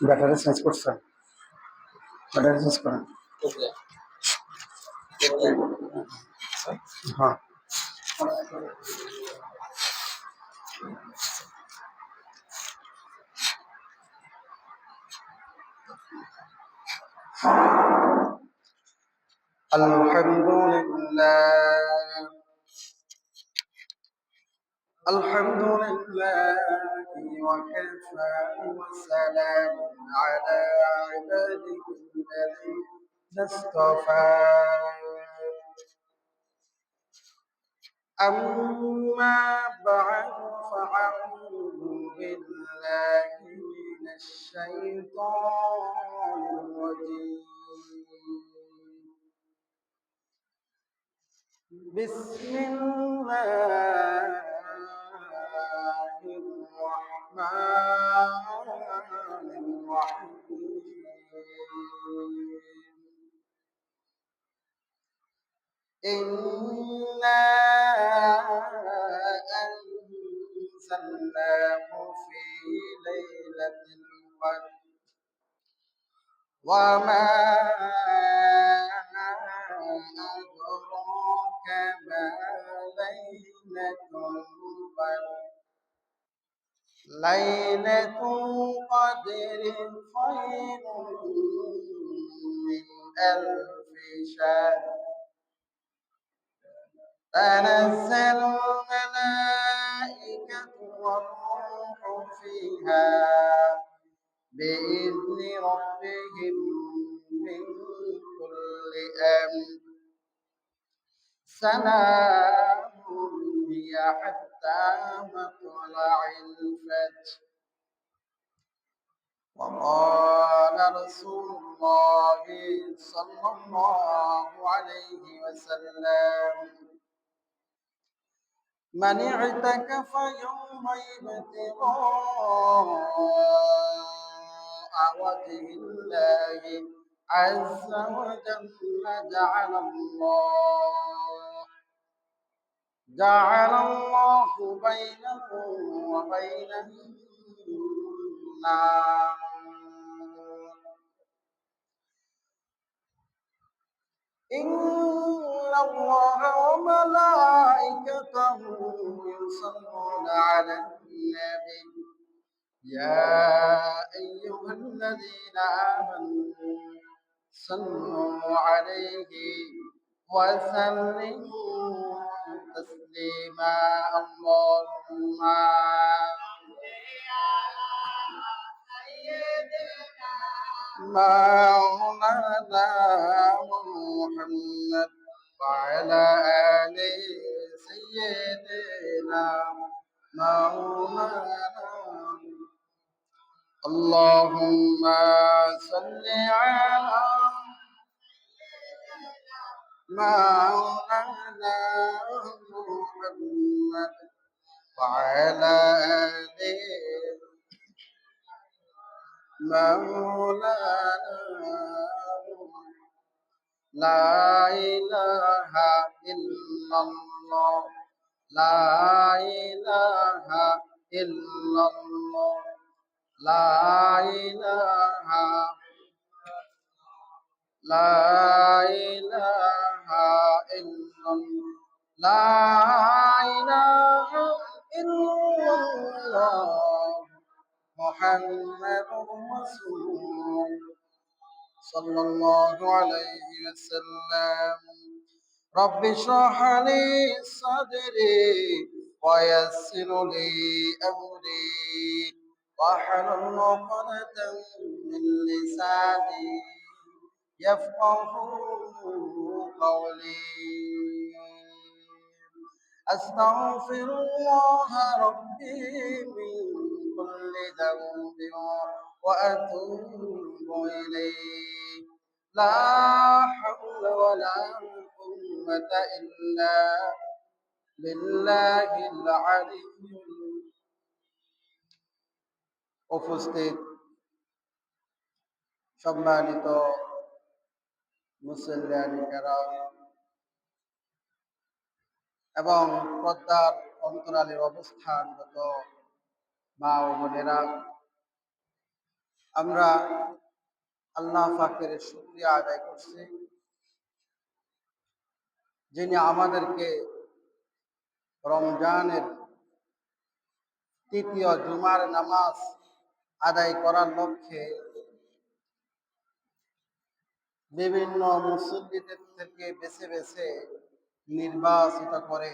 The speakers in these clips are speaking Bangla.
ব্যাটারি চেঞ্জ করছেন? ব্যাটারি চেঞ্জ করেন। হ্যাঁ, আলহামদুলিল্লাহ আলহামদুলিল্লাহি ওয়া কাফা ওয়া সালামুন আলা ইবাদিহি আল্লাযীনা ইসতাফা। أما بعد فأعوذ بالله من الشيطان الرجيم. بسم الله الرحمن الرحيم. إنا أنزلناه في ليلة القدر وما أدراك ما ليلة القدر. ليلة القدر خير من ألف شهر. تنزل الملائكة والروح فيها بإذن ربهم من كل أمر. سلام هي حتى مطلع الفجر. وقال رسول الله صلى الله عليه وسلم: من اعتكف يومين ابتغاء وجه الله عز وجل جعل الله بينه وبين النار إن الله وملائكته يصلون على النبي يا أيها الذين آمنوا صلوا عليه وسلموا تسليما. اللهم مولانا محمد وعلى آل سيدنا مولانا. اللهم صل على مولانا محمد وعلى آل مولانا. لا إله إلا الله لا إله إلا الله لا إله إلا الله لا إله إلا الله محمد رسول الله صلى الله عليه وسلم. رب اشرح لي صدري ويسر لي أمري واحلل عقدة من لساني يفقه قولي. أستغفر الله ربي من كل ذنب وأتوب إليه. لا حول ولا قوة إلا بالله العلي উপস্থিত সম্মানিত মুসল্লিয়ানি কেরাম এবং পর্দার অন্তরালের অবস্থানগত মা ও বোনেরা, আমরা আল্লাহ পাকের শুকরিয়া আদায় করছি, যিনি আমাদেরকে রমজানের তৃতীয় জুমার নামাজ আদায় করার লক্ষ্যে বিভিন্ন মুসল্লিদের থেকে বেছে বেছে নির্বাচিত করে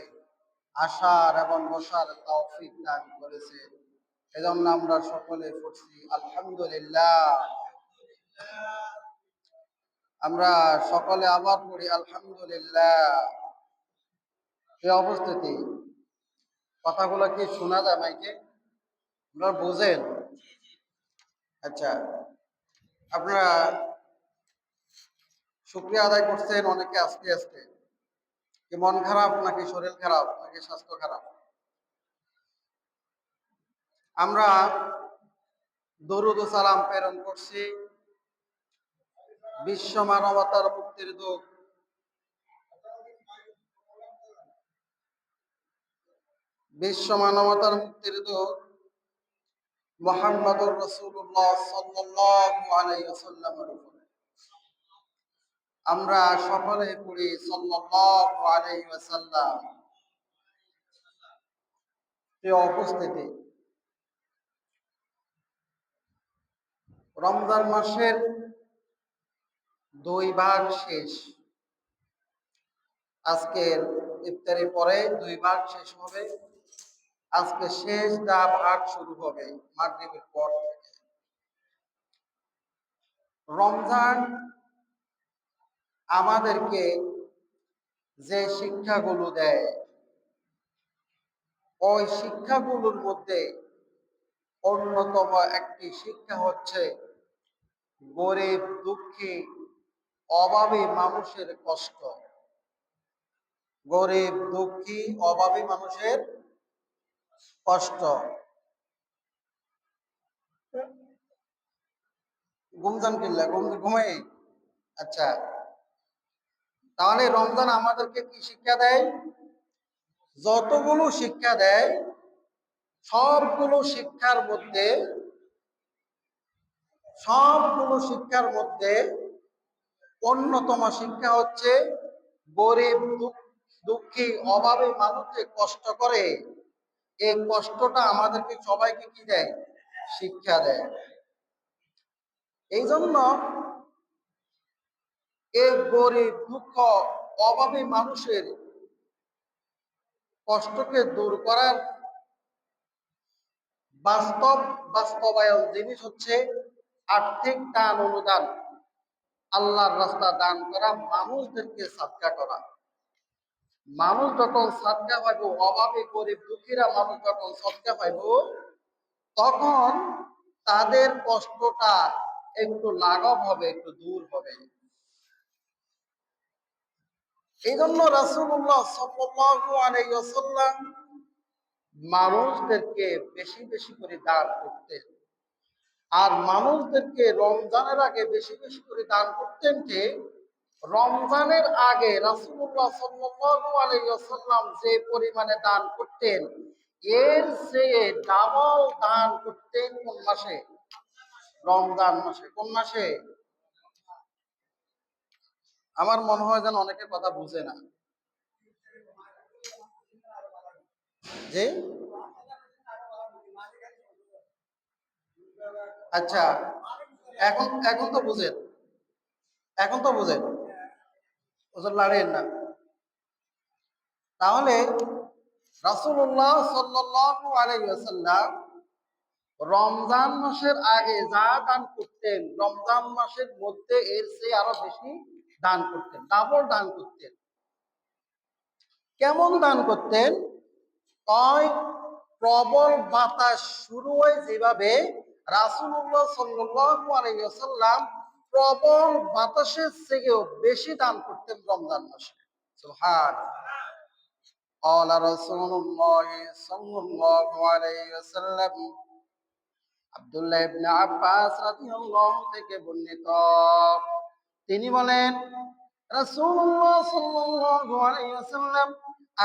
আসার এবং বসার তৌফিক দান করেছে। এজন্য আমরা সকলে পড়ছি আলহামদুলিল্লাহ। আমরা সকলে আবার পড়ি আলহামদুলিল্লাহ। এই অবস্থাতে কথাগুলো কি শোনা যায় মাইকে? আপনারা বুঝেন? আচ্ছা, আপনারা শুকরিয়া আদায় করছেন অনেকে আস্তে আস্তে। কি মন খারাপ নাকি শরীর খারাপ নাকি স্বাস্থ্য খারাপ? আমরা দরুদ ও সালাম প্রেরণ করছি বিশ্ব মানবতার মুক্তির দূত মুহাম্মদুর রাসূলুল্লাহ সাল্লাল্লাহু আলাইহি ওয়াসাল্লামের উপরে। আমরা সকলে পড়ি সাল্লাল্লাহু আলাইহি ওয়াসাল্লাম। প্রিয় উপস্থিতি, রমজান মাসের 2 ভাগ শেষ। আজকের ইফতারের পরে 2 ভাগ শেষ হবে। আজকে শেষ ভাগ শুরু হবে মাগরিবের পর থেকে। রমজান আমাদেরকে যে শিক্ষাগুলো দেয়, ওই শিক্ষাগুলোর মধ্যে অন্যতম একটি শিক্ষা হচ্ছে গরিব দুঃখী অভাবী মানুষের কষ্ট। গরিব দুঃখী অভাবী মানুষের কষ্ট। ঘুমজান কিল্লা ঘুমাই। আচ্ছা, তাহলে রমজান আমাদেরকে কি শিক্ষা দেয়? যতগুলো শিক্ষা দেয় সবগুলো শিক্ষার মধ্যে অন্যতম শিক্ষা হচ্ছে গরিব দুঃখী অভাবী মানুষ যে কষ্ট করে, এই কষ্টটা আমাদেরকে সবাইকে কি দেয়? শিক্ষা দেয়। এই জন্য এই গরিব দুঃখ অভাবী মানুষের কষ্টকে দূর করার বাস্তবায়ন জিনিস হচ্ছে আর্থিক দান অনুদান, আল্লাহর রাস্তা দান করা, মানুষদেরকে সাদকা করা। মানুষ যখন সাদকা পাইব, অভাবী গরিব দুঃখীরা মানুষ যখন সাদকা পাইব, তখন তাদের কষ্টটা একটু লাঘব হবে, একটু দূর হবে। এই জন্য রাসূলুল্লাহ সাল্লাল্লাহু আলাইহি ওয়াসাল্লাম মানুষদেরকে বেশি বেশি করে দান করতেন। আর মানুষদেরকে রমজানের আগে বেশি বেশি করে দান করতেন। যে রমজানের আগে রাসূলুল্লাহ সাল্লাল্লাহু আলাইহি ওয়াসাল্লাম যে পরিমাণে দান করতেন, এর চেয়ে ডাবল দান করতেন কোন মাসে? রমজান মাসে। কোন মাসে? আমার মনে হয় যেন অনেকে কথা বুঝে না। যে আচ্ছা, এখন এখন তো বুঝেন, এখন তো বুঝেন, ওজন লাড়েন না। তাহলে রাসূলুল্লাহ সাল্লাল্লাহু আলাইহি ওয়াসাল্লাম রমজান মাসের আগে যা দান করতেন, রমজান মাসের মধ্যে এর চেয়ে আরো বেশি দান করতেন, ডাবল দান করতেন। কেমন দান করতেন? তাই প্রবল বাতাস শুরু হয়ে যেভাবে রাসূলুল্লাহ সাল্লাল্লাহু আলাইহি ওয়াসাল্লাম প্রবল বাতাসের থেকেও বেশি দান করতেন রমজান মাসে। সুবহানাল্লাহ। قال رسول الله صلى الله عليه وسلم আব্দুল্লাহ ইবনে আব্বাস রাদিয়াল্লাহু থেকে বর্ণিত, তিনি বলেন রাসূলুল্লাহ সাল্লাল্লাহু আলাইহি ওয়াসাল্লাম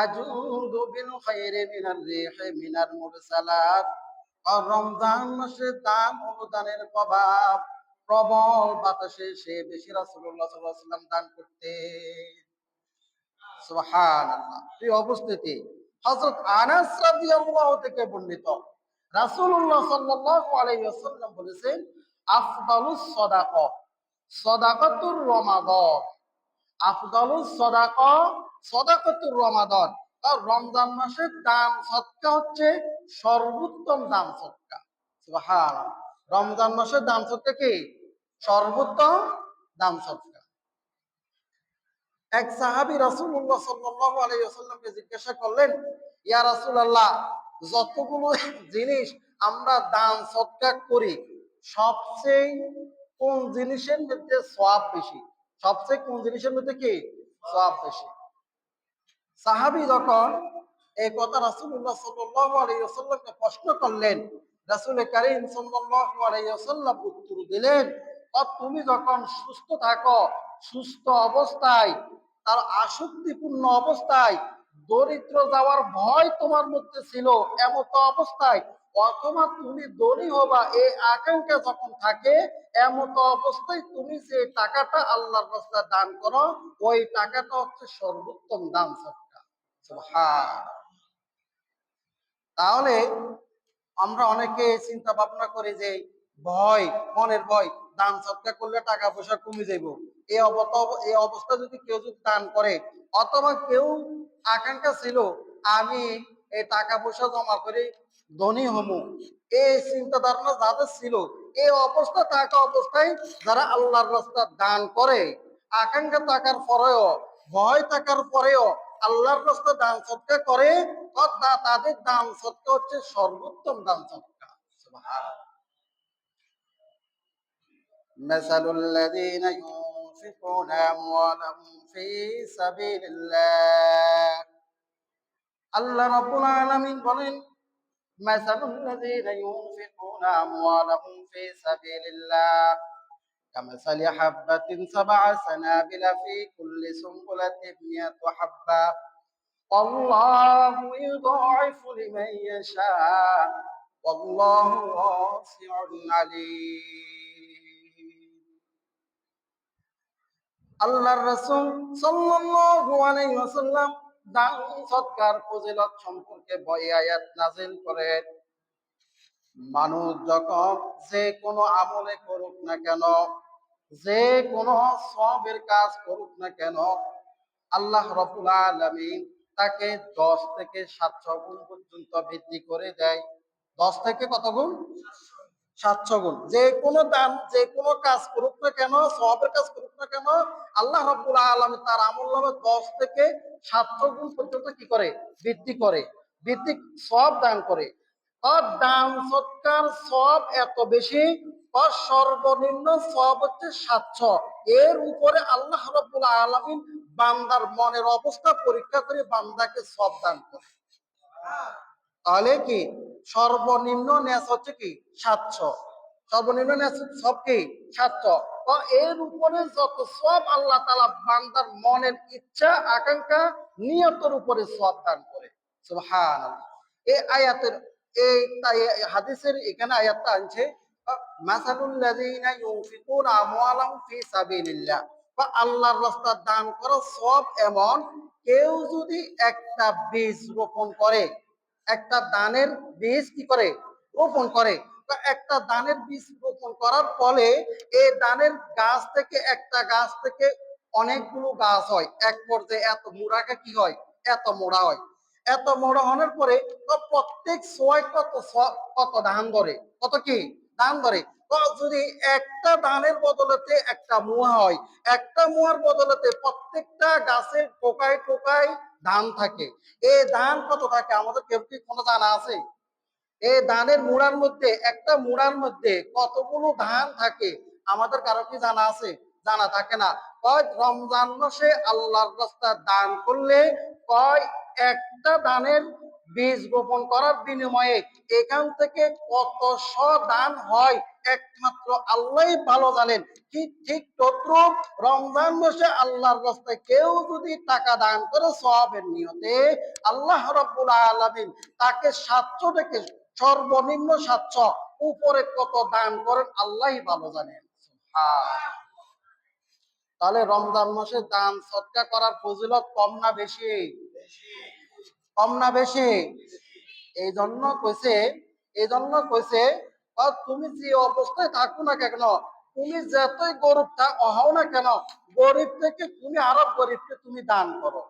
আজুদু বিল খায়রি মিনার রিহি মিনাল মুরসালাত। আর রমজান মাসে দান অনুদানের প্রভাব প্রবল বাতাসে সে বেশি রাসূলুল্লাহ সাল্লাল্লাহু আলাইহি ওয়াসাল্লাম দান করতেন। সুবহানাল্লাহ। এই উপস্থিতি হযরত আনাস রাদিয়াল্লাহু থেকে বর্ণিত, রাসূলুল্লাহ সাল্লাল্লাহু আলাইহি ওয়াসাল্লাম বলেছেন আফদালুস সাদাকা সাদাকাতুর রমাদান। আফদালুস সাদাকা সাদাকাতুর রমাদান। আর রমজান মাসের দান সদকা হচ্ছে সর্বোত্তম দান সদকা। সুবহানাল্লাহ। রমজান মাসের দান সদকা কি? সর্বোত্তম দান সদকা। এক সাহাবী রাসূলুল্লাহ সাল্লাল্লাহু আলাইহি ওয়াসাল্লামকে জিজ্ঞাসা করলেন, ইয়া রাসূলুল্লাহ, যতগুলো জিনিস আমরা দান সদকা করি, সবচেয়ে কোন জিনিসের মধ্যে সওয়াব বেশি? সবচেয়ে কোন জিনিসের মধ্যে কি সওয়াব বেশি? সাহাবী যখন এই কথা রাসূলুল্লাহ সাল্লাল্লাহু আলাইহি ওয়াসাল্লামকে প্রশ্ন করলেন, রাসূল কারীম সাল্লাল্লাহু আলাইহি ওয়াসাল্লাম উত্তর দিলেন, তুমি যখন সুস্থ থাকো, সুস্থ অবস্থায়, তার আসক্তিপূর্ণ অবস্থায়, দরিদ্র যাওয়ার ভয় তোমার মধ্যে ছিল এমত অবস্থায়, অথবা তুমি ধনী হবা এই আকাঙ্ক্ষা যখন থাকে, এমত অবস্থায় তুমি যে টাকাটা আল্লাহর রাস্তায় দান করো, ওই টাকাটা হচ্ছে সর্বোত্তম দান সদকা। সুবহানাল্লাহ। তাহলে আমরা অনেকে চিন্তা ভাবনা করি যে ভয়, মনের ভয়, দান সদকা করলে টাকা পয়সা কমে যাইব। এই অবস্থা যদি কেউ যদি দান করে, অথবা কেউ আকাঙ্ক্ষা ছিল আমি এই টাকা পয়সা জমা করে ধনী হমু, এই চিন্তা ধারণা যাদের ছিল, এই অবস্থা থাকা অবস্থায় যারা আল্লাহর রাস্তা দান করে, আকাঙ্ক্ষা থাকার পরেও, ভয় থাকার পরেও আল্লাহর রাস্তা দান সদকা করে, তাদের দান সদকা হচ্ছে সর্বোত্তম দান সদকা। সুবহানাল্লাহ। মাসালুল লাযীনা ইউনফিকুনা আমওয়ালাহুম ফী সাবিলিল্লাহ। আল্লাহ রাব্বুল আলামিন বলেন, মাসালুল লাযীনা ইউনফিকুনা আমওয়ালাহুম ফী সাবিলিল্লাহ কামাসালি হাববাতিন সাবআ সানাবিলা ফী কুল্লি সুনবুলাতিন মিয়াতু হাব্বা আল্লাহু ইউদাইফু লিমান ইয়াশা ওয়াল্লাহু ওয়াসিউন আলীম। আল্লাহর রাসূল সাল্লাল্লাহু আলাইহি ওয়াসাল্লাম দান সদকার ফজিলত সম্পর্কে আয়াত নাযিল করেন। মানুষ যখন যে কোনো আমলে করুক না কেন, যে কোনো সওয়াবের কাজ করুক না কেন, আল্লাহ রাব্বুল আলামিন তাকে 10 থেকে 700 গুণ পর্যন্ত বৃদ্ধি করে দেয়। 10 থেকে কত গুণ? 700 গুণ। যে কোনো দান, যে কোনো কাজ করুক না কেন, সওয়াবের কাজ করুক না কেন, আল্লাহ রাব্বুল আলামিন তার আমলনামে 10 থেকে 700 গুণ পর্যন্ত কি করে? বৃদ্ধি করে, বৃদ্ধি সওয়াব দান করে। আর দান সৎকার সওয়াব এত বেশি, আর সর্বনিম্ন সওয়াব হচ্ছে 700। এর উপরে আল্লাহ রাব্বুল আলামিন বান্দার মনের অবস্থা পরীক্ষা করে বান্দাকে সওয়াব দান করে। তাহলে কি সর্বনিম্ন ন্যাস হচ্ছে কি 700, সর্বনিম্ন ন্যাস সব কি 700। এর উপরে যত সওয়াব আল্লাহ তাআলা বান্দার মনের ইচ্ছা আকাঙ্ক্ষা নিয়তের উপরে সওয়াব দান করে। সুবহানাল্লাহ। এই আয়াতের এই হাদিসের এখানে আয়াতটা আনছে মাসালুল লাযীনা ইউনফিকুনা আমওয়ালাহুম ফী সাবিলিল্লাহ, বা আল্লাহর রাস্তায় দান করা সওয়াব এমন, কেউ যদি একটা বীজ রোপণ করে, একটা দানের বীজ কি করে? রোপণ করে। তো একটা দানের বীজ রোপণ করার ফলে এই দানের গাছ থেকে, একটা গাছ থেকে অনেকগুলো গাছ হয়, এক পর্যায়ে এত মোড়াকে কি হয়? এত মোড়া হয়। এত মোড়া হওয়ার পরে তো প্রত্যেক সোয়ায় কত ধান ধরে? কত কি ধান ধরে? তো যদি একটা ধানের বদলেতে একটা মুয়া হয়, একটা মুয়ার বদলেতে প্রত্যেকটা গাছের টোকায় টোকায় ধান থাকে। এই ধান কত থাকে আমাদের কেউ কি কোনো জানা আছে? এই ধানের মুড়ার মধ্যে, একটা মুড়ার মধ্যে কতগুলো ধান থাকে আমাদের কারো কি জানা আছে? জানা থাকে না। কয় রমজান মাসে আল্লাহর রাস্তায় দান করলে, কয় একটা দানের বীজ বপন করার বিনিময়ে এখান থেকে কত শ দান হয় একমাত্র আল্লাহই ভালো জানেন। কি ঠিক তদ্রুপ রমজান মাসে আল্লাহর রাস্তায় কেউ যদি টাকা দান করে সওয়াবের নিয়তে, আল্লাহ রাব্বুল আলামিন তাকে 700 থেকে সর্বনিম্ন 700, উপরে কত দান করেন আল্লাহই ভালো জানেন। সুবহান। তাহলে রমজান মাসে দান সদকা করার ফজিলত কম না বেশি? কম না বেশি? এই জন্য কইছে, তুমি যে অবস্থায় থাকো না কেন, তুমি যতই গরিব হও না কেন, গরিব থেকে তুমি আরো গরিবকে তুমি দান করো।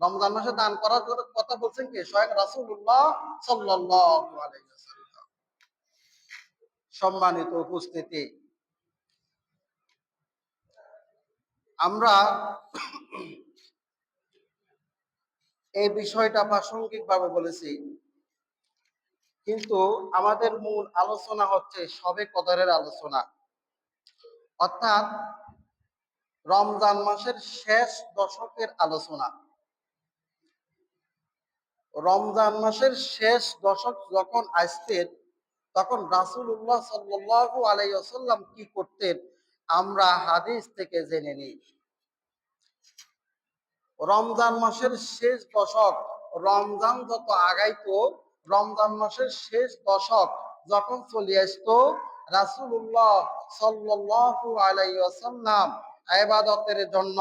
রমজান মাসে দান করার কথা বলছেন কি? স্বয়ং রাসূলুল্লাহ সাল্লাল্লাহু আলাইহি ওয়াসাল্লাম। সম্মানিত উপস্থিতি, আমরা এই বিষয়টা প্রাসঙ্গিকভাবে বলেছি, কিন্তু আমাদের মূল আলোচনা হচ্ছে শবে কদরের আলোচনা, অর্থাৎ রমজান মাসের শেষ দশকের আলোচনা। রমজান মাসের শেষ দশক যখন আসতেন, তখন রাসূলুল্লাহ সাল্লাল্লাহু আলাইহি ওয়াসাল্লাম কি করতেন আমরা হাদিস থেকে জেনে নিই। রমজান মাসের শেষ দশক, রমজান যত আগাইতো, রমজান মাসের শেষ দশক যখন চলে আসতো, রাসূলুল্লাহ সাল্লাল্লাহু আলাইহি ওয়াসাল্লাম ইবাদতের জন্য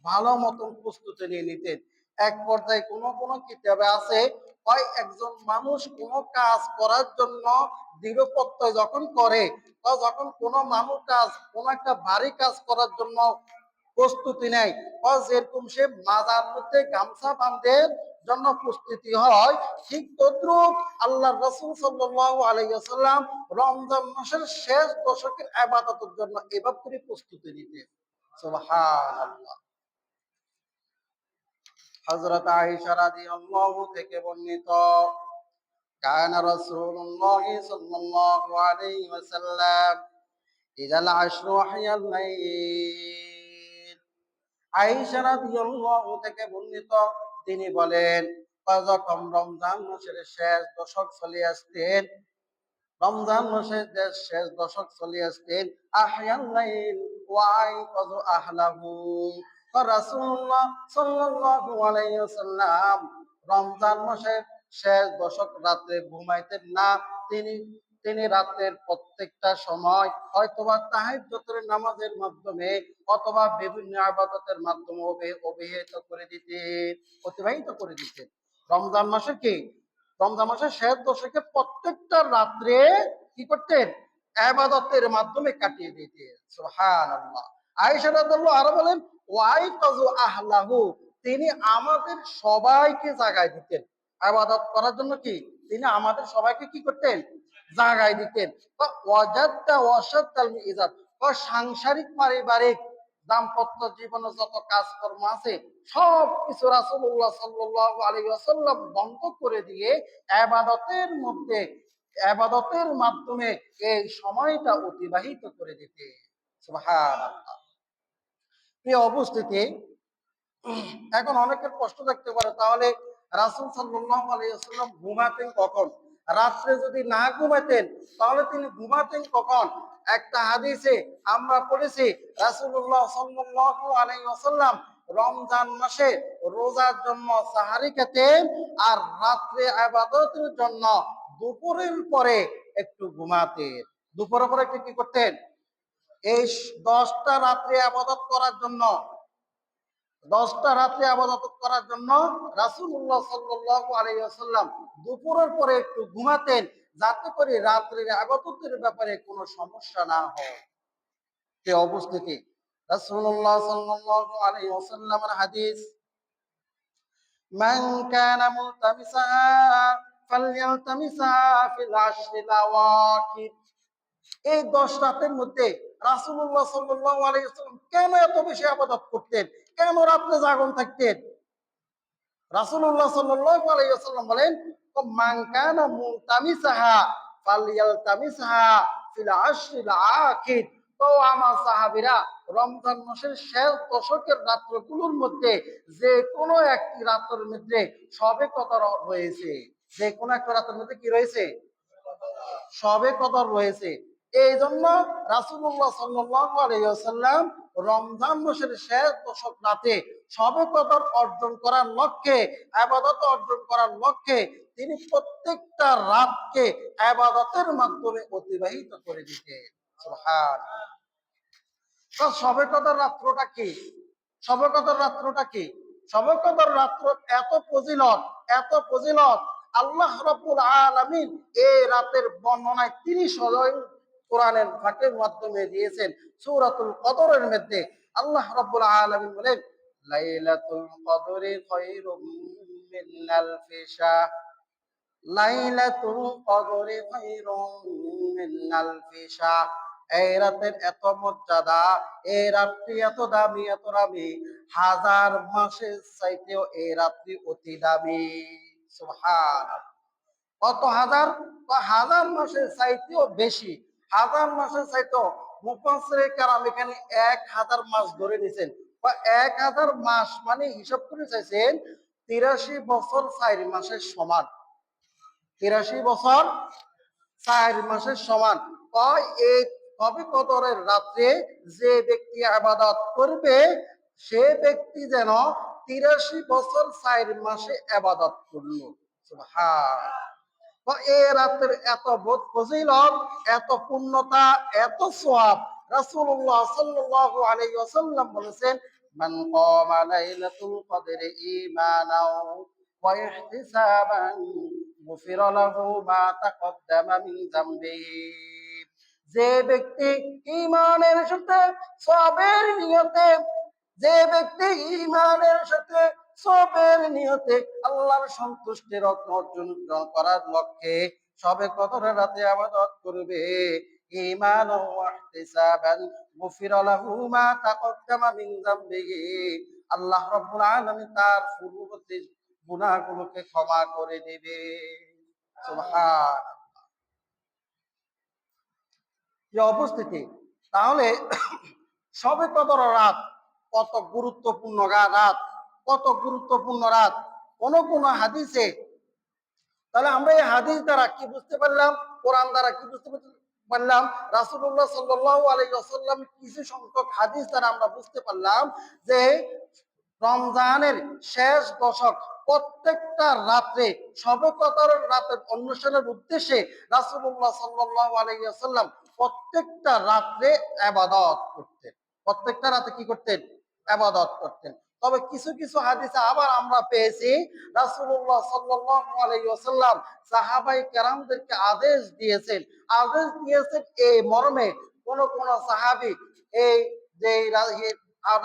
ভালো মতন প্রস্তুতি নিয়ে নিতেন। এক পর্যায়ে কোন কিতাবে আছে, হয় একজন মানুষ কোন কাজ করার জন্য দৃঢ় প্রত্যয় যখন করে, বা যখন কোন মানুষ কোন একটা ভারী কাজ করার জন্য প্রস্তুতি নেয়, যেরকম সে মাজার মধ্যে গামছা বাঁধের জন্য প্রস্তুতি হয়, ঠিক তদ্রুপ আল্লাহ রাসূল সাল্লাল্লাহু আলাইহি ওয়াসাল্লাম রমজান মাসের শেষ দশকের ইবাদতের জন্য এভাবে করে প্রস্তুতি নিতেন। সুবহানাল্লাহ। হযরত আয়েশা রাদিয়াল্লাহু থেকে বর্ণিত, কানা রাসূলুল্লাহ সাল্লাল্লাহু আলাইহি ওয়াসাল্লাম ইযাল আশরু আহইয়াল লাইল। আয়েশা রাদিয়াল্লাহু থেকে বর্ণিত, তিনি বলেন, যখন রমজান মাসের শেষ দশক চলে আসতেন, রমজান মাসের শেষ দশক চলে আসতেন, আহইয়াল লাইল ওয়া আইকাযু আহলাহু। রাসূলুল্লাহ সাল্লাল্লাহু আলাইহি ওয়াসাল্লাম রমজান মাসের শেষ দশক রাতে ঘুমাইতেন না। তিনি তিনি রাতের প্রত্যেকটা সময় হয়তোবা তাহাজ্জুদের নামাজের মাধ্যমে অথবা বিভিন্ন ইবাদতের মাধ্যমে অতিবাহিত করে দিতেন। রমজান মাসে কি? রমজান মাসের শেষ দশকে প্রত্যেকটা রাত্রে কি করতেন? ইবাদতের মাধ্যমে কাটিয়ে দিতেন। সুবহানাল্লাহ। আয়েশা রাদিয়াল্লাহু আরো বলেন, ওয়াইকাযু আহলাহু, তিনি আমাদের সবাইকে জাগায় দিতেন ইবাদত করার জন্য। কি? তিনি আমাদের সবাইকে কি করতেন? জাগায় দিতেন। ওয়াজাদতা ওয়াশাতাল মিজাত, সাংসারিক পারিবারিক দাম্পত্য জীবনে যত কাজকর্ম আছে সব কিছু রাসূলুল্লাহ সাল্লাল্লাহু আলাইহি ওয়াসাল্লাম বন্ধ করে দিয়ে ইবাদতের মাধ্যমে এই সময়টা অতিবাহিত করে দিতে। সুবহানাল্লাহ। প্রিয় উপস্থিতি, এখন অনেকের প্রশ্ন থাকতে পারে, তাহলে রাসূল সাল্লাল্লাহু আলাইহি ওয়াসাল্লাম ঘুমাতেন কখন? রাত্রে যদি না ঘুমাতেন তাহলে তিনি ঘুমাতেন কখন? একটা হাদিসে আমরা পড়েছি, রাসূলুল্লাহ সাল্লাল্লাহু আলাইহি ওয়াসাল্লাম রমজান মাসে রোজার জন্য সাহারি খেতেন, আর রাত্রে ইবাদতের জন্য দুপুরের পরে একটু ঘুমাতেন। দুপুরের পরে একটু কি করতেন? এই 10টা রাত্রে ইবাদত করার জন্য, 10টা রাত্রে ইবাদত করার জন্য রাসূলুল্লাহ সাল্লাল্লাহু আলাইহি ওয়াসাল্লাম দুপুরের পরে একটু ঘুমাতেন, যাতে করে রাত্রির ইবাদতের ব্যাপারে কোনো সমস্যা না হয়। এই অবস্থাতে রাসূলুল্লাহ সাল্লাল্লাহু আলাইহি ওয়াসাল্লামের হাদিস, মান কানা মুলতামিসা ফালইলতামিসা ফিল আশরিল আওয়াকির। এই 10 রাতের মধ্যে রাসূলুল্লাহ সাল্লাল্লাহু আলাইহি ওয়াসাল্লাম কেন এত বেশি ইবাদত করতেন? কেন রাতে জাগন থাকতেন? রাসূলুল্লাহ সাল্লাল্লাহু আলাইহি ওয়াসাল্লাম বলেন, মান কানা মুলতামিসাহা ফালইলতামিসহা ফিল আশরিল আখির। তো আমার সাহাবীরা রমজান মাসের শেষ দশকের রাত্রগুলোর মধ্যে যে কোনো একটি রাতের মধ্যে সবে কদর রয়েছে। যে কোনো একটা রাতের মধ্যে কি রয়েছে? সবে কদর রয়েছে। এই জন্য রাসূলুল্লাহ সাল্লাল্লাহু আলাইহি ওয়াসাল্লাম রমজান মাসের শেষ দশক রাতে সবে কদর অর্জন করার লক্ষ্যে, ইবাদত অর্জন করার লক্ষ্যে তিনি প্রত্যেকটা রাতকে ইবাদতের মাধ্যমে অতিবাহিত করে দিতেন। সুবহানাল্লাহ। তো সবে কদর রাত্রটা কি? সবে কদর রাত্রটা কি? সবে কদর রাত্র এত ফজিলত, এত ফজিলত, আল্লাহ রাব্বুল আলামিন এই রাতের বর্ণনায় তিনি স্বয়ং কোরআনের পাঠের মাধ্যমে দিয়েছেন। সূরাতুল কদরের মধ্যে আল্লাহ রাব্বুল আলামিন বলেন, লাইলাতুল কদরি খায়রুম মিন আলফি শাহর, লাইলাতুল কদরি খায়রুম মিন আলফি শাহর। এই রাতের এত মর্যাদা, এই রাত্রি এত দামি, এত দামি, হাজার মাসের চাইতেও এই রাত্রি অতি দামি। সুবহানাল্লাহ। কত হাজার? হাজার মাসের চাইতেও বেশি, হাজার মাসের চাইতেও। মুফাসসিরে কেরাম এখানে 1000 মাস ধরে নিছেন। 1000 মাস মানে হিসাব করে চাইছেন 83 বছর 4 মাসের সমান। 83 বছর 4 মাসের সমান। এই কবে কদরের রাত্রে যে ব্যক্তি ইবাদত করবে, সে ব্যক্তি যেন 83 বছর 4 মাসে ইবাদত করলো। সুবহানাল্লাহ। এই রাতের এত ফজিলত, এত পূর্ণতা, এত সওয়াব, রাসূলুল্লাহ সাল্লাল্লাহু আলাইহি ওয়াসাল্লাম বলেছেন, মান কামা লাইলাতুল কদরি ঈমানাও ওয়া ইহতিসাবান গুফিরা লাহু মা তাকদ্দামা মিন যামবিহি। যে ব্যক্তি ঈমানের সাথে সওয়াবের নিয়তে, যে ব্যক্তি ঈমানের সাথে সবের নিয়তে আল্লাহর সন্তুষ্টির অর্জন করার লক্ষ্যে সবে কদরের রাতে ইবাদত করবে, ঈমান ওয়া ইহতিসাবান গুফিরা লাহু মা তাকদ্দামা মিন যামবিহি, আল্লাহ রাব্বুল আলামিন তার পূর্ববর্তী গুনাহগুলোকে ক্ষমা করে দেবে। সুবহানাল্লাহ। যে উপস্থিতি, তাহলে সবে কদর রাত কত গুরুত্বপূর্ণ রাত, কত গুরুত্বপূর্ণ রাত। কোন কোন হাদিসে, তাহলে আমরা এই হাদিস দ্বারা কি বুঝতে পারলাম? কোরআন দ্বারা কি বুঝতে পারলাম? রাসূলুল্লাহ সাল্লাল্লাহু আলাইহি ওয়াসাল্লাম কিছু সংখ্যক হাদিস দ্বারা আমরা বুঝতে পারলাম যে রমজানের শেষ দশক প্রত্যেকটা রাত্রে সবে কদরের রাতের অনুষ্ঠানের উদ্দেশ্যে রাসূলুল্লাহ সাল্লাল্লাহু আলাইহি ওয়াসাল্লাম প্রত্যেকটা রাত্রে ইবাদত করতেন। প্রত্যেকটা রাতে কি করতেন? ইবাদত করতেন। তবে কিছু কিছু হাদিসে আবার আমরা পেয়েছি রাসূলুল্লাহ সাল্লাল্লাহু আলাইহি ওয়াসাল্লাম সাহাবায়ে কেরামদেরকে আদেশ দিয়েছেন, আদেশ দিয়েছেন এই মর্মে, কোন কোন সাহাবী এই যে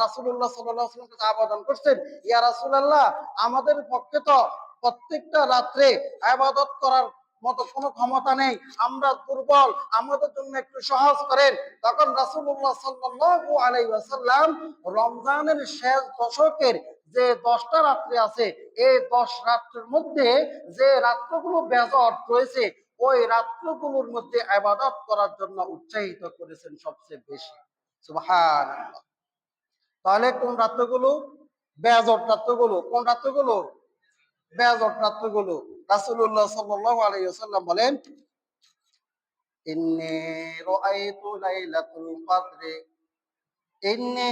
রাসূলুল্লাহ সাল্লাল্লাহু আলাইহি ওয়াসাল্লামের কাছে আবেদন করছেন, ইয়া রাসূলুল্লাহ, আমাদের পক্ষে তো প্রত্যেকটা রাত্রে ইবাদত করার মতো কোনো ক্ষমতা নেই, আমরা দুর্বল, আমাদের জন্য একটু সহজ করেন। তখন রাসূলুল্লাহ সাল্লাল্লাহু আলাইহি ওয়াসাল্লাম রমজানের শেষ দশকের যে 10টা রাত্রি আছে, এই 10 রাত্রের মধ্যে যে রাত্রগুলো বেজর রয়েছে, ওই রাত্রগুলোর মধ্যে ইবাদত করার জন্য উৎসাহিত করেছেন সবচেয়ে বেশি। সুবহানাল্লাহ। তাহলে কোন রাত্রগুলো? বেজর রাত্রগুলো। কোন রাত্রগুলো? বেজর রাত্রগুলো। রাসূলুল্লাহ সাল্লাল্লাহু আলাইহি ওয়াসাল্লাম বলেন, ইন্নী রাআইতু লাইলাতুল কদরি, ইন্নী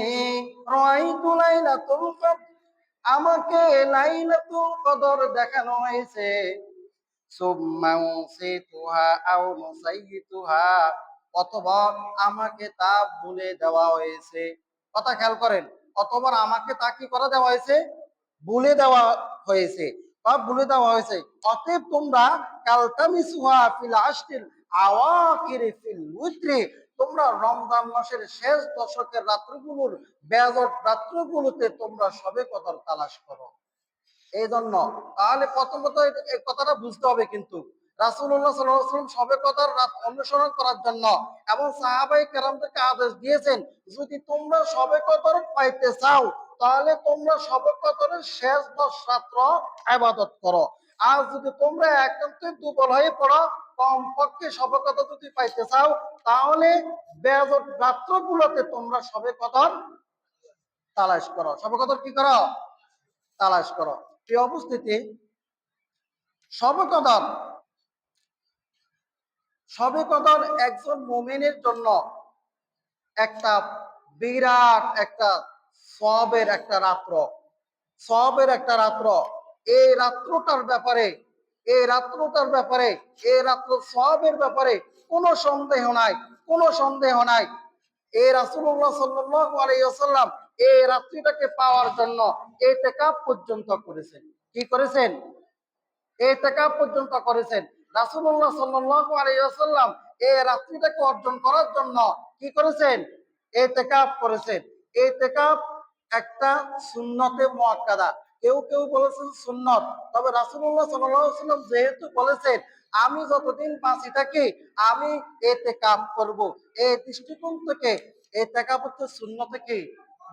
রাআইতু লাইলাতুল কদর, আমাকে লাইলাতুল কদর দেখানো হয়েছে, সুম্মা উনসিতুহা আও নুসাইয়িতুহা, অথবা আমাকে তা ভুলে দেওয়া হয়েছে। কথা খেয়াল করেন, অথবা আমাকে তা কি করে দেওয়া হয়েছে? ভুলে দেওয়া হয়েছে বা ভুলে দেওয়া হয়েছে। অতএব তোমরা কালতামিসুহা ফিল আশরিল আওয়াখির ফিল উইত্রি, তোমরা রমজান মাসের শেষ দশকের রাত্রগুলোর বেজর রাত্রগুলোতে তোমরা সবে কদর তালাশ করো। এই জন্য তাহলে প্রথমত এই কথাটা বুঝতে হবে, কিন্তু রাসূলুল্লাহ সাল্লাল্লাহু আলাইহি ওয়াসাল্লাম সবে কদর রাত অনুসরণ করার জন্য এবং সাহাবায়ে কেরামদেরকে আদেশ দিয়েছেন, যদি তোমরা সবে কদর পাইতে চাও তাহলে তোমরা সবে কদরের শেষ 10 রাত্র ইবাদত করো। আর যদি তোমরা একান্তই দুর্বল হয়ে পড়ো, কমপক্ষে শবে কদর যদি পাইতে চাও, তাহলে বেজর রাত্রগুলোতে তোমরা শবে কদর তালাশ করো। শবে কদর কি করো? তালাশ করো। এই অবস্থিতি শবে কদর, শবে কদর একজন মুমিনের জন্য একটা বিরাট একটা সওয়াবের একটা রাত্র, সওয়াবের একটা রাত্র। এই রাত্রটার ব্যাপারে, এই রাত্রটার ব্যাপারে, এই রাত্র সওয়াবের ব্যাপারে কোনো সন্দেহ নাই, কোনো সন্দেহ নাই। এই রাসূলুল্লাহ সাল্লাল্লাহু আলাইহি ওয়াসাল্লাম এই রাত্রিটাকে পাওয়ার জন্য ইতিকাফ পর্যন্ত করেছেন। কি করেছেন? ইতিকাফ পর্যন্ত করেছেন। রাসূলুল্লাহ সাল্লাল্লাহু আলাইহি ওয়াসাল্লাম এই রাত্রিটাকে অর্জন করার জন্য কি করেছেন? ইতিকাফ করেছেন। ইতিকাফ একটা সুন্নতে মুআক্কাদা। কেউ কেউ বলেছেন সুন্নত, তবে রাসূলুল্লাহ সাল্লাল্লাহু আলাইহি ওয়াসাল্লাম যেহেতু বলেছেন আমি যতদিন বাঁচি থাকি আমি ইতিকাফ করব, এই দৃষ্টিকোণ থেকে ইতিকাফ হচ্ছে সুন্নতে কি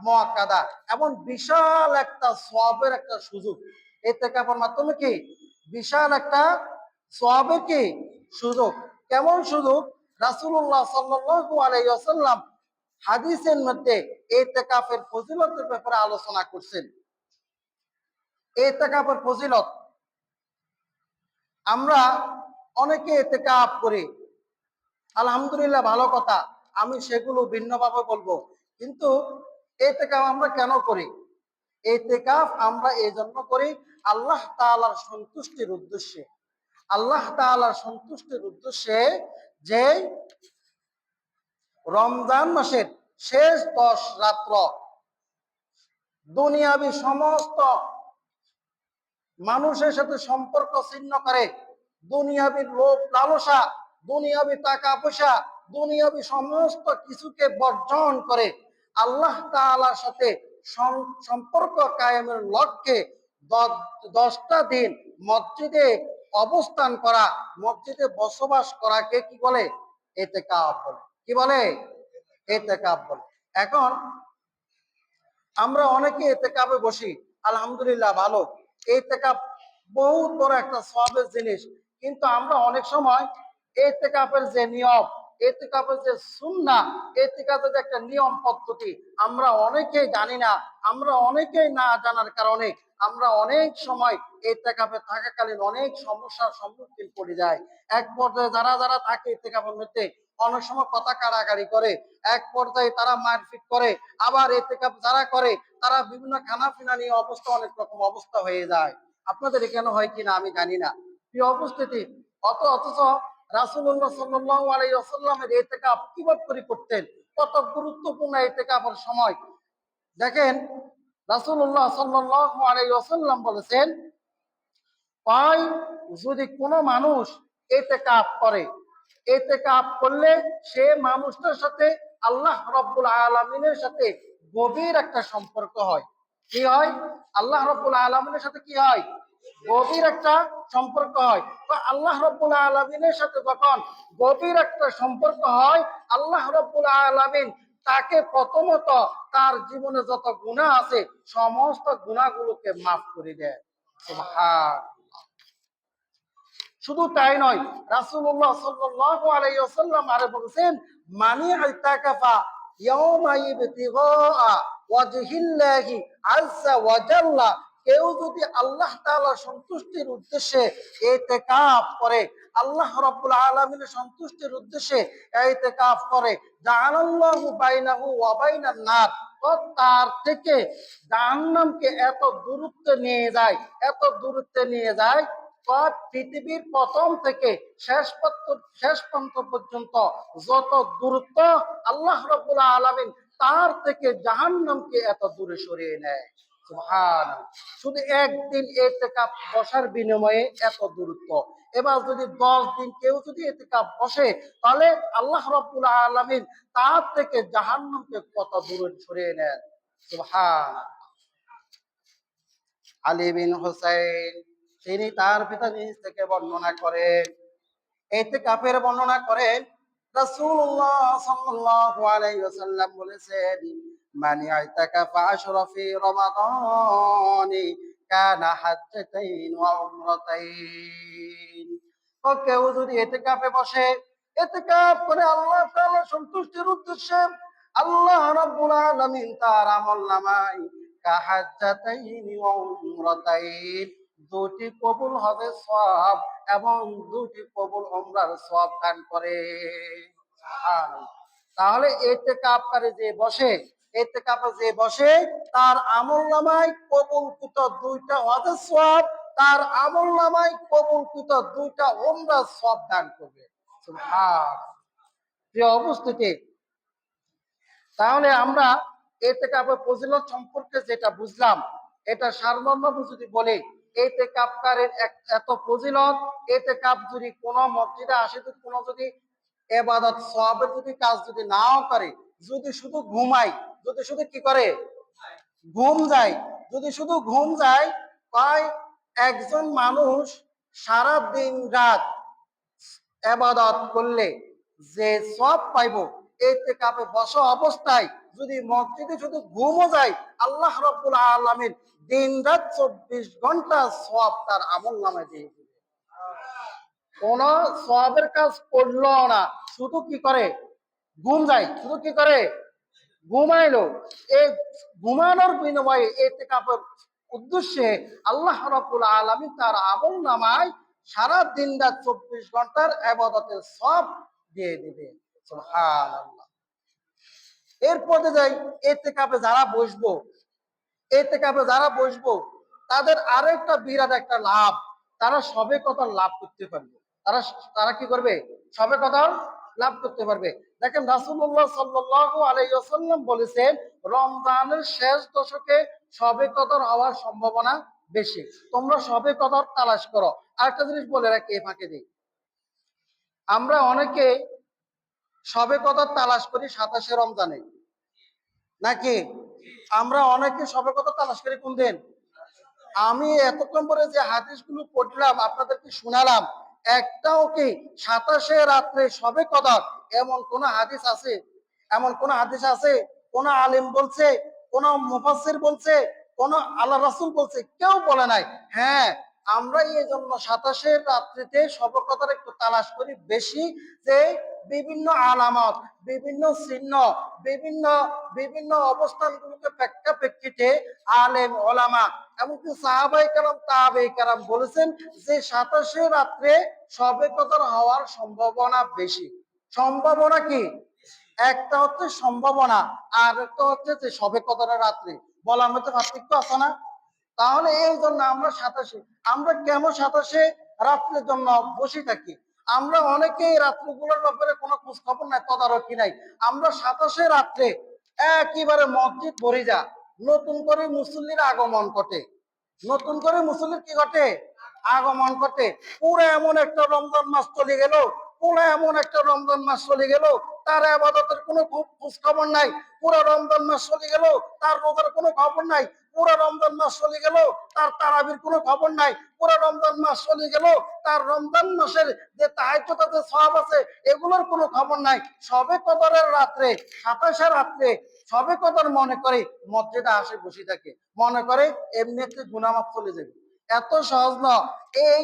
মুআক্কাদা, এবং বিশাল একটা সওয়াবের একটা সুযোগ। ইতিকাফের মাধ্যমে কি বিশাল একটা সওয়াবের কি সুযোগ। কেমন সুযোগ? রাসূলুল্লাহ সাল্লাল্লাহু আলাইহি ওয়াসাল্লাম হাদিসের মধ্যে ইতিকাফের ফজিলতের ব্যাপারে আলোচনা করছেন। ইতিকাফের ফজিলত, আমরা অনেকে ইতিকাফ করি, আলহামদুলিল্লাহ, ভালো কথা, আমি সেগুলো ভিন্নভাবে বলবো। কিন্তু ইতিকাফ আমরা কেন করি? ইতিকাফ আমরা এই জন্য করি আল্লাহ তাআলার সন্তুষ্টির উদ্দেশ্যে। আল্লাহ তাআলার সন্তুষ্টির উদ্দেশ্যে, যে রমজান মাসের শেষ 10 রাত্র দুনিয়াবি সমস্ত মানুষের সাথে সম্পর্ক ছিন্ন করে, দুনিয়াবি লোভ লালসা, দুনিয়াবি টাকা পয়সা, দুনিয়াবি সমস্ত কিছুকে বর্জন করে আল্লাহ তাআলার সাথে সম্পর্ক কায়েমের লক্ষ্যে 10টা দিন মসজিদে অবস্থান করা, মসজিদে বসবাস করাকে কি বলে? ইতিকাফ বলে। কি বলে? ইতিকাফ বলে। এখন আমরা অনেকে ইতিকাফে বসি, আলহামদুলিল্লাহ, ভালো। ইতিকাফ বহুত বড় একটা সওয়াবের জিনিস, কিন্তু আমরা অনেক সময় ইতিকাফের যে নিয়ম, ইতিকাফের যে সুন্নাহ, ইতিকাফের যে একটা নিয়ম পদ্ধতি আমরা অনেকেই জানি না। আমরা অনেকেই না জানার কারণে আমরা অনেক সময় ইতিকাফে থাকাকালীন অনেক সমস্যার সম্মুখীন পড়ে যাই। এক পর্যায়ে যারা যারা থাকে ইতিকাফের মধ্যে অনেক সময় কথা কাড়াকাড়ি করে, এক পর্যায়ে তারা মারপিট করে, আবার ইতিকাফ যারা করে তারা বিভিন্ন খানাপিনা নিয়ে অবস্থা, অনেক রকম অবস্থা হয়ে যায়। আপনাদের এখানে হয় কিনা আমি জানি না। কি অবস্থিতি! অথচ রাসূলুল্লাহ সাল্লাল্লাহু আলাইহি ওয়াসাল্লামের ইতিকাফ কিভাবে করে করতেন, কত গুরুত্বপূর্ণ ইতিকাফের সময়। দেখেন, রাসূলুল্লাহ সাল্লাল্লাহু আলাইহি ওয়াসাল্লাম বলেছেন, হয় যদি কোনো মানুষ ইতিকাফ করে, ইতিকাফ করলে সে মানুষটার সাথে আল্লাহ রাব্বুল আলামিনের সাথে গভীর একটা সম্পর্ক হয়। কি হয়? আল্লাহ রাব্বুল আলামিনের সাথে কি হয়? গভীর একটা সম্পর্ক হয়। তো আল্লাহ রাব্বুল আলামিনের সাথে যখন গভীর একটা সম্পর্ক হয়, আল্লাহ রাব্বুল আলামিন তাকে প্রথমত তার জীবনে যত গুনাহ আছে সমস্ত গুনাহগুলোকে মাফ করে দেয়। সুবহান। শুধু তাই নয়, রাসূলুল্লাহ সাল্লাল্লাহু আলাইহি ওয়াসাল্লাম আরো বলেছেন, মানি ইতাকাফা ইয়াউমা ইবতিগা ওয়াজহিল্লাহি আযজা ওয়া জাল্লা, কেউ যদি আল্লাহ তাআলার সন্তুষ্টির উদ্দেশ্যে ইতিকাফ করে, আল্লাহ রাব্বুল আলামিনের সন্তুষ্টির উদ্দেশ্যে ইতিকাফ করে, জাআলাল্লাহু বাইনাহু ওয়া বাইনান নার, তো তার থেকে জাহান্নামকে এত দূরত্বে নিয়ে যায়, এত দূরত্বে নিয়ে যায়, পৃথিবীর প্রথম থেকে শেষ প্রান্ত পর্যন্ত যত দূরত্ব, আল্লাহ রাব্বুল আলামিন তার থেকে জাহান্নামকে এত দূরে সরিয়ে নেয়। সুবহানাল্লাহ। শুধু একদিন ইতিকাফ বসার বিনিময়ে এত দূরত্ব। এবার যদি 10 দিন কেউ যদি ইতিকাফ বসে, তাহলে আল্লাহ রাব্বুল আলামিন তার থেকে জাহান্নামকে কত দূরে সরিয়ে নেন। সুবহানাল্লাহ। আলী বিন হুসাইন, তিনি তার পিতা নিজ থেকে বর্ণনা করেন, ইতিকাফের বর্ণনা করেন, রাসূলুল্লাহ সাল্লাল্লাহু আলাইহি ওয়াসাল্লাম বলেছেন, মান ইতাকাফা আশরা ফি রমাদান, কানা হাজ্জাতাইন ওয়া উমরাতাইন। ও কেউ যদি ইতিকাফে বসে, ইতিকাফ করে আল্লাহ তাআলা সন্তুষ্টির উদ্দেশ্যে, আল্লাহ রাব্বুল আলামিন তার আমলনামায় কাহাজ্জাতাইন ওয়া উমরাতাইন দুটি কবুল হজের সওয়াব এবং দুটি কবুল উমরার সওয়াব দান করে। সুবহানাল্লাহ। তাহলে ইতিকাফকারী যে বসে, ইতিকাফে যে বসে, তার আমলনামায় কবুলকৃত দুইটা হজের সওয়াব, তার আমলনামায় কবুলকৃত দুইটা উমরার সওয়াব দান করবে। সুবহানাল্লাহ। প্রিয় উপস্থিতি, তাহলে আমরা ইতিকাফের ফজিলত সম্পর্কে যেটা বুঝলাম, এটা সারমর্ম যদি বলি, ইতিকাফকারীর এত ফজিলত, ইতিকাফ যদি কোনো মসজিদে আসে, যদি কোনো যদি ইবাদত সওয়াবের যদি কাজ যদি নাও করে, যদি শুধু ঘুমায়, যদি শুধু কি করে ঘুম যায়, যদি শুধু ঘুম যায়, তাই একজন মানুষ সারা দিন রাত ইবাদত করলে যে সওয়াব পাইবো, ইতিকাফে বসা অবস্থায় যদি মসজিদে শুধু ঘুমও যায়, আল্লাহ রাব্বুল আলামিন দিন রাত 24 ঘন্টা সওয়াব তার আমলনামায় দিয়ে দিবে। কোন সওয়াবের কাজ করলো না, শুধু কি করে ঘুম যায়, শুধু কি করে ঘুমাইলো, এই ঘুমানোর বিনিময়ে ইতিকাফের উদ্দেশ্যে আল্লাহ রাব্বুল আলামিন তার আমলনামায় সারা দিন রাত 24 ঘন্টার ইবাদতের সওয়াব দিয়ে দিবে। সুবহানাল্লাহ। এরপরে যাই, ইতিকাফে যারা বসবো, ইতিকাফে যারা বসবো, তাদের আরেকটা বিরাট একটা লাভ, তারা সবে কদর লাভ করতে পারবে। তারা তারা কি করবে? সবে কদর লাভ করতে পারবে। দেখেন রাসূলুল্লাহ সাল্লাল্লাহু আলাইহি ওয়াসাল্লাম বলেছেন, রমজানের শেষ দশকে সবে কদর হওয়ার সম্ভাবনা বেশি। তোমরা সবে কদর তালাশ করো। আরেকটা জিনিস বলে রাখি এই ফাঁকে দিই, আমরা অনেকে সবে কদর তালাশ করি 27শে রমজানে, নাকি? আমরা অনেকে সবে কদর তালাশ করি কোন দিন? আমি এতক্ষণ পরে যে হাদিসগুলো পড়লাম, আপনাদেরকে শোনালাম, একটাও কি 27শে রাত্রে সবে কদর এমন কোন হাদিস আছে? এমন কোন হাদিস আছে? কোন আলেম বলছে, কোন মুফাসসির বলছে, কোন আল্লাহ রাসূল বলছে? কেউ বলে নাই। হ্যাঁ, আমরা এই জন্য 27শে রাত্রিতে সবে কদর একটু তালাশ করি বেশি, যে বিভিন্ন আলামত, বিভিন্ন চিহ্ন, বিভিন্ন বিভিন্ন অবস্থানগুলোকে প্রেক্ষাপেক্ষিতে আলেম ওলামা এমনকি সাহাবায়ে কেরাম তাবেঈ কেরাম বলেছেন যে 27শে রাত্রে সবে কদর হওয়ার সম্ভাবনা বেশি। সম্ভাবনা কি? একটা হচ্ছে সম্ভাবনা, আর একটা হচ্ছে যে সবে কদরের রাত্রে বলার মধ্যে পার্থক্য আছে না? তাহলে এই জন্য আমরা 27শে, আমরা কেমন 27শে রাত্রের জন্য বসে থাকি? আমরা অনেকেই রাত্রিগুলোর ব্যাপারে কোনো খোঁজ খবর নাই, তদারকি নাই। আমরা 27শে রাত্রে একেবারে মসজিদ ভরে যা, নতুন করে মুসল্লির আগমন ঘটে, নতুন করে মুসল্লির কি ঘটে? আগমন ঘটে। পুরো এমন একটা রমজান মাস চলে গেল, পুরো এমন একটা রমজান মাস চলে গেল, তার ইবাদতের কোনো খোঁজ খবর নাই। পুরো রমজান মাস চলে গেল, তার রোজার কোনো খবর নাই। পুরো রমজান মাস চলে গেল, তার তারাবির কোনো খবর নাই। পুরো রমজান মাস চলে গেল, তার রমজান মাসের যে তাহাজ্জুদ আছে, সওয়াব আছে, এগুলোর কোনো খবর নাই। সবে কদরের রাত্রে, 27শে রাত্রে সবে কদর মনে করে মসজিদে আসে বসে থাকে, মনে করে এমনিতে গুনাহ মাফ চলে যাবে। এত সহজ না। এই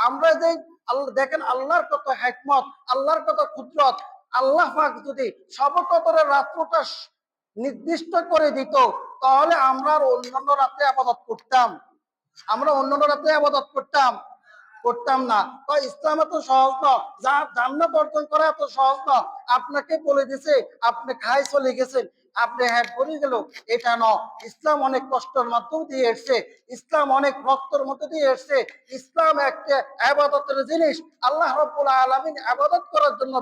আমরা যে আল্লাহ দেখেন, আল্লাহর কত হিকমত, আল্লাহর কত কুদরত। আল্লাহ পাক যদি সবে কদরের রাত্রটা নির্দিষ্ট করে দিত, তাহলে আমরা আর অন্যান্য রাতে ইবাদত করতাম? আমরা অন্যান্য রাতে ইবাদত করতাম? করতাম না। তো ইসলাম এত সহজ না, যা জান্নাত অর্জন করা এত সহজ না। আপনাকে বলে দিছে, আপনি খাই চলে গেছেন, আপনি হ্যাঁ করে গেল, এটা ন। ইসলাম অনেক কষ্টের মাধ্যমে দিয়ে এসছে, ইসলাম অনেক রক্তের মধ্যে দিয়ে এসছে। ইসলাম একটা ইবাদতের জিনিস। আল্লাহ রাব্বুল আলামিন ইবাদত করার জন্য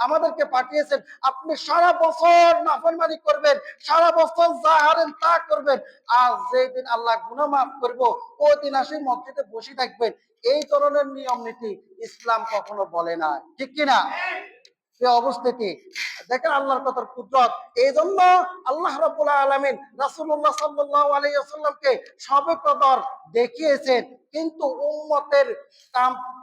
আমাদেরকে পাঠিয়েছেন। আপনি সারা বছর নাফরমানি করবেন, সারা বছর যা হারেন তা করবেন, আর যেদিন আল্লাহ গুনাহ মাফ করবো, ওই দিন আসে মসজিদে বসে থাকবেন। এই ধরনের নিয়ম নীতি ইসলাম কখনো বলে না, ঠিক কিনা? সে অবস্থিতি দেখেন আল্লাহর কত কুদরত। এই জন্য আল্লাহ রাব্বুল আলামিন রাসূলুল্লাহ সাল্লাল্লাহু আলাইহি ওয়াসাল্লামকে সবে কদর দেখিয়েছেন, কিন্তু উম্মতের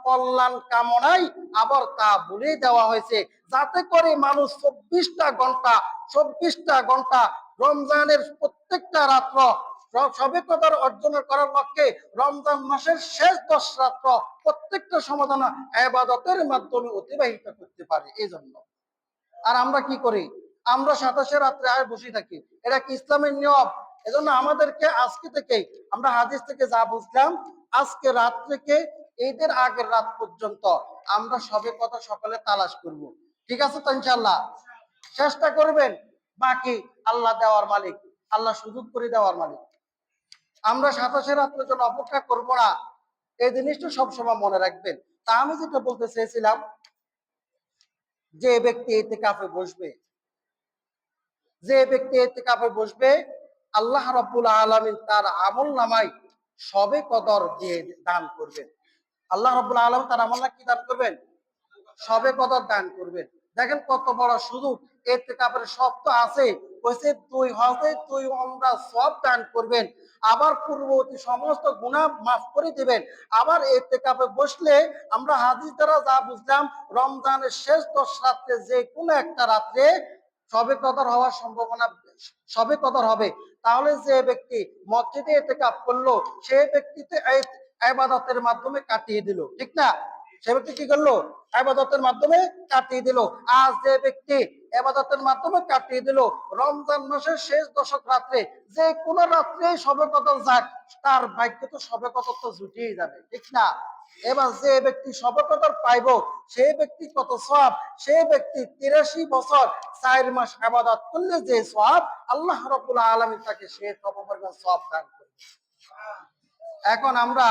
কল্যাণ কামনায় আবার তা বলে দেওয়া হয়েছে, যাতে করে মানুষ 24টা ঘন্টা, 24টা ঘন্টা রমজানের প্রত্যেকটা রাত্র সবে কদর অর্জন করার লক্ষ্যে রমজান মাসের শেষ 10 রাত্র প্রত্যেকটা সমাধান ইবাদতের মাধ্যমে অতিবাহিত করতে পারে। এই জন্য আর আমরা কি করি, আমরা 27 রাত্রে আর বসে থাকি, এটা কি ইসলামের নিয়ম? এজন্য আমাদেরকে আজকে থেকে, আমরা হাদিস থেকে যা বুঝলাম, আজকে রাত থেকে ঈদের আগের রাত পর্যন্ত আমরা সবে কথা সকালে তালাশ করব। ঠিক আছে তো ইনশাআল্লাহ? চেষ্টা করবেন। বাকি আল্লাহ দেওয়ার মালিক, আল্লাহ সুযোগ করে দেওয়ার মালিক। আমরা 27 রাত্রের জন্য অপেক্ষা করব না, এই জিনিসটা সবসময় মনে রাখবেন। তা আমি যেটা বলতে চেয়েছিলাম, যে ব্যক্তি ইতিকাফে বসবে, যে ব্যক্তি ইতিকাফে বসবে, আল্লাহ রাব্বুল আলামিন তার আমল নামায় সবে কদর দিয়ে দান করবেন। আল্লাহ রাব্বুল আলামিন তার আমল নামায় কি দান করবেন? সবে কদর দান করবেন। দেখেন কত বড় সুযোগ। ইতিকাফের সব তো আছে, কইছে 2 হজে 2 উমরা সব দান করবেন, আবার পূর্ববর্তী সমস্ত গুনাহ মাফ করে দিবেন। আবার ইতিকাফে বসলে আমরা হাদিস দ্বারা যা বুঝলাম, রমজানের শেষ 10 রাত্রে যে কোনো একটা রাত্রে সবে কদর হওয়ার সম্ভাবনা, সবে কদর হবে। তাহলে যে ব্যক্তি মসজিদে ইতিকাফ করলো, সে ব্যক্তিতে ইবাদতের মাধ্যমে কাটিয়ে দিল, ঠিক না? সে ব্যক্তি কি করলো? ইবাদতের মাধ্যমে কাটিয়ে দিল। আর যে ব্যক্তি ইবাদতের মাধ্যমে কাটিয়ে দিল রমজান মাসের শেষ 10 রাত্রে, যে কোন রাত্রে সবে কদর যাক, তার ভাগ্য তো সবে কদর তো জুটিয়ে যাবে, ঠিক না? এবার যে ব্যক্তি সবে কদর পাইব, সেই ব্যক্তি কত সওয়াব, সেই ব্যক্তি 83 বছর 4 মাস ইবাদত করলে যে সওয়াব, আল্লাহ রাব্বুল আলামিন তাকে সেই সমপরিমাণ সওয়াব দান করবে। এখন আমরা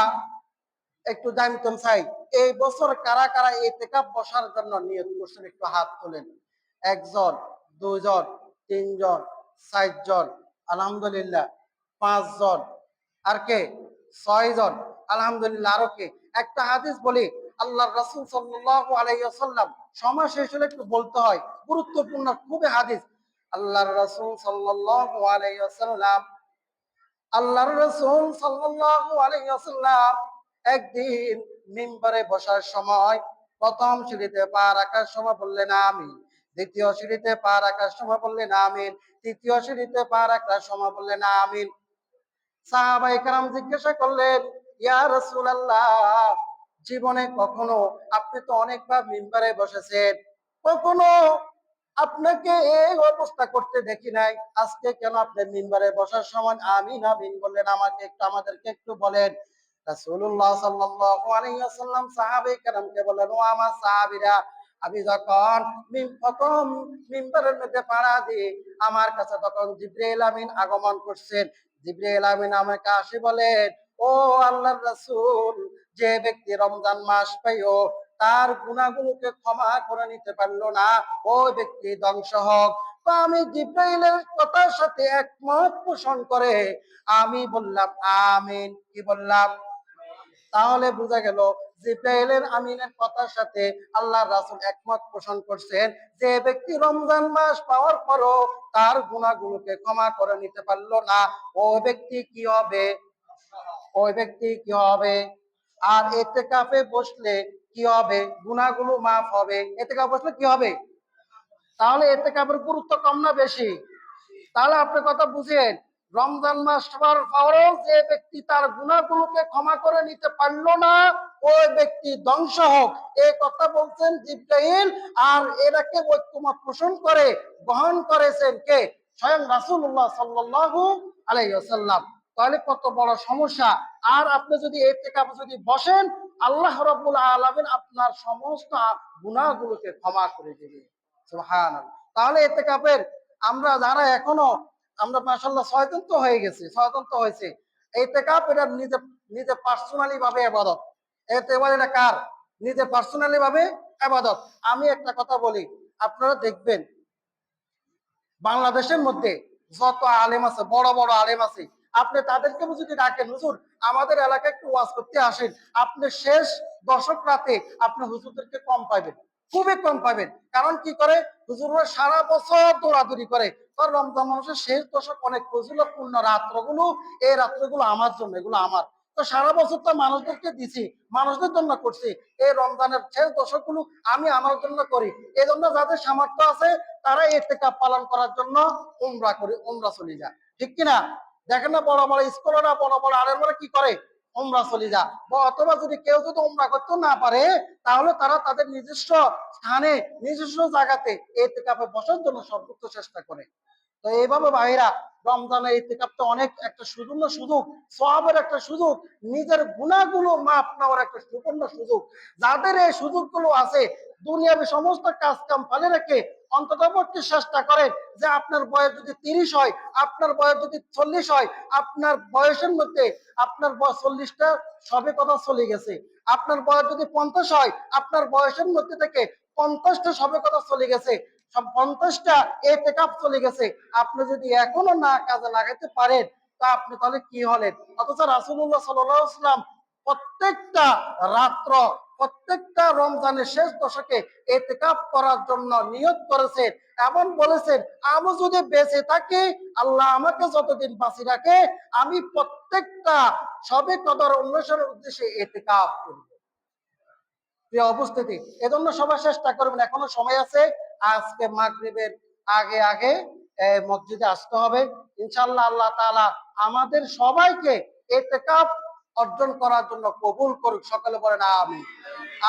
একটু জানতে চাই, এই বছর কারা কারা ইতিকাফ বসার জন্য নিয়ত করছেন? একটু হাত তোলেন। 1 জন, 2 জন, 3 জন, 4 জন, আলহামদুলিল্লাহ। 5 জন, আর কে? 6 জন, আলহামদুলিল্লাহ। আরো কে? একটা হাদিস বলি, আল্লাহর রাসূল সাল্লাল্লাহু আলাইহি ওয়াসাল্লাম, সময় শেষ হলে একটু বলতে হয়, গুরুত্বপূর্ণ খুবই হাদিস। আল্লাহর রাসূল সাল্লাল্লাহু আলাইহি ওয়াসাল্লাম, আল্লাহর রাসূল সাল্লাল্লাহু আলাইহি ওয়াসাল্লাম একদিন মিম্বরে বসার সময় প্রথম সিঁড়িতে পা রাখার সময় বললেন আমিন, দ্বিতীয় সিঁড়িতে পা রাখার সময় বললেন আমিন, তৃতীয় সিঁড়িতে পা রাখার সময় বললেন আমিন। সাহাবায়ে কেরাম জিজ্ঞাসা করলেন, ইয়া রাসূলুল্লাহ, জীবনে কখনো, আপনি তো অনেকবার মিম্বরে বসেছেন, কখনো আপনাকে এই অবস্থা করতে দেখি নাই, আজকে কেন আপনি মিম্বরে বসার সময় আমিন আমিন বললেন? আমাদেরকে একটু বলেন। রাসূলুল্লাহ সাল্লাল্লাহু আলাইহি ওয়াসাল্লাম সাহাবায়ে কেরামকে বললেন, ও আমার সাহাবীরা, আমি যখন প্রথম মিম্বরের মধ্যে পাড়া দিই, আমার কাছে তখন জিবরাইল আমিন আগমন করছেন। জিবরাইল আমিন আমাকে আসে বলেন, ও আল্লাহর রাসূল, যে ব্যক্তি রমজান মাস পাইও তার গুনাহগুলোকে ক্ষমা করে নিতে পারলো না, ওই ব্যক্তি ধ্বংস হোক। তো আমি জিবরাইলের কথার সাথে একমত পোষণ করে আমি বললাম আমিন। কি বললাম? তাহলে বোঝা গেল জিবরাইলের আমিনের কথার সাথে আল্লাহর রাসূল একমত পোষণ করছেন, যে ব্যক্তি রমজান মাস পাওয়ার পরও তার গুনাহগুলোকে ক্ষমা করে নিতে পারলো না, ওই ব্যক্তি কি হবে? ওই ব্যক্তি কি হবে? আর ইতিকাফে বসলে কি হবে? গুনাহগুলো মাফ হবে। ইতিকাফে বসলে কি হবে? তাহলে ইতিকাফের গুরুত্ব কম না বেশি? তাহলে আপনি কথা বুঝেন, রমজান মাস পাওয়ার পরেও যে ব্যক্তি তার গুনাহগুলোকে ক্ষমা করে নিতে পারলো না, ওই ব্যক্তি ধ্বংস হোক, এই কথা বলছেন জিবরাইল। আর এটাকে ঐক্যমত পোষণ করে গ্রহণ করেছেন কে? স্বয়ং রাসূলুল্লাহ সাল্লাল্লাহু আলাইহি ওয়াসাল্লাম। তাহলে কত বড় সমস্যা। আর আপনি যদি ইতিকাফে যদি বসেন, আল্লাহ রাব্বুল আলামিন আপনার সমস্ত গুনাহগুলোকে ক্ষমা করে দিবেন। সুবহানাল্লাহ। তাহলে ইতিকাফের আমরা যারা এখনো, আমরা মাশাআল্লাহ 6 জন তো হয়ে গেছে, 6 জন তো হয়েছে। ইতিকাফ এটা নিজে নিজে পার্সোনালি ভাবে ইবাদত। এটা কার? নিজে পার্সোনালি ভাবে ইবাদত। আমি একটা কথা বলি, আপনারা দেখবেন বাংলাদেশের মধ্যে যত আলেম আছে, বড় বড় আলেম আছে, আপনি তাদেরকে যদি ডাকেন, হুজুর আমাদের এলাকায় একটু ওয়াজ করতে আসেন, আপনি শেষ 10 রাতে আপনি হুজুরদেরকে কম পাইবেন, খুবই কম পাবেন। কারণ কি করে? হুজুররা সারা বছর দৌড়াদৌড়ি করে। তো রমজান মাসের শেষ দশক অনেক ফজিলতপূর্ণ রাত্রগুলো, এই রাত্রগুলো আমার জন্য, এগুলো আমার। তো সারা বছর তো মানুষদেরকে দিছি, মানুষদের জন্য করছি, এই রমজানের শেষ দশকগুলো আমি আমার জন্য করি। এই জন্য যাদের সামর্থ্য আছে তারা ইতিকাফ পালন করার জন্য উমরা করে, উমরা চলে যায়, ঠিক কিনা? দেখেন না বড় বড় স্কলাররা, বড় বড় আলেমরা কি করে, উমরা চলে যা, বা অথবা যদি কেউ যদি উমরা করতে না পারে, তাহলে তারা তাদের নিজস্ব স্থানে, নিজস্ব জায়গাতে ইতিকাফে বসার জন্য সর্বোচ্চ চেষ্টা করে। তো এইভাবে ভাইরা, রমজানের ইতিকাফটা অনেক একটা সুবর্ণ সুযোগ, সওয়াবের একটা সুযোগ, নিজের গুনাহগুলো মাফ নেওয়ার একটা সুবর্ণ সুযোগ। যাদের এই সুযোগগুলো আছে, দুনিয়াবি সমস্ত কাজ কাম ফেলে রেখে অন্ততপক্ষে চেষ্টা করেন যে আপনার বয়স যদি 30 হয়, আপনার বয়স যদি 40 হয়, আপনার বয়সের মধ্যে আপনার বয়স 40টা সবে কথা চলে গেছে। আপনার বয়স যদি 50 হয়, আপনার বয়সের মধ্যে থেকে 50টা সবে কথা চলে গেছে, সব 50টা এতেকাফ চলে গেছে। আপনি যদি এখনো না কাজে লাগাতে পারেন, তা আপনি তাহলে কি হলেন? অথচ রাসূলুল্লাহ সাল্লাল্লাহু আলাইহি ওয়াসাল্লাম প্রত্যেকটা রাত্র, প্রত্যেকটা রমজানের শেষ দশকে ইতিকাফ করার জন্য নিয়ত করেছেন, এমন বলেছেন, আমি যদি বেঁচে থাকি, আল্লাহ আমাকে যতদিন বাঁচি রাখে, আমি প্রত্যেকটা সবে কদর অন্বেষণের উদ্দেশ্যে ইতিকাফ করব। প্রিয় উপস্থিতি, এজন্য সবাই চেষ্টা করবেন, এখনো সময় আছে। আজকে মাগরিবের আগে আগে মসজিদে আসতে হবে। ইনশাআল্লাহ আল্লাহ তাআলা আমাদের সবাইকে ইতিকাফ অর্জন করার জন্য কবুল করুক। সকলে বলেন আমিন।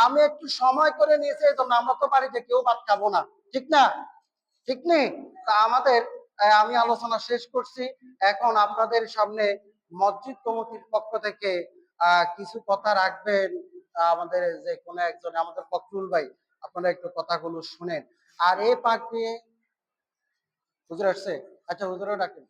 আমি একটু সময় করে নিয়েছি, এই জন্য আমরা তো বাড়িতে কেউ ভাত খাবো না, ঠিক না? ঠিক নেই? তা আমাদের আমি আলোচনা শেষ করছি। এখন আপনাদের সামনে মসজিদ কমিটির পক্ষ থেকে কিছু কথা রাখবেন আমাদের যে কোনো একজন, আমাদের ফখরুল ভাই। আপনারা একটু কথাগুলো শুনেন। আর এই পাক দিয়ে হুজুর আসছে, আচ্ছা হুজুরও ডাকেন।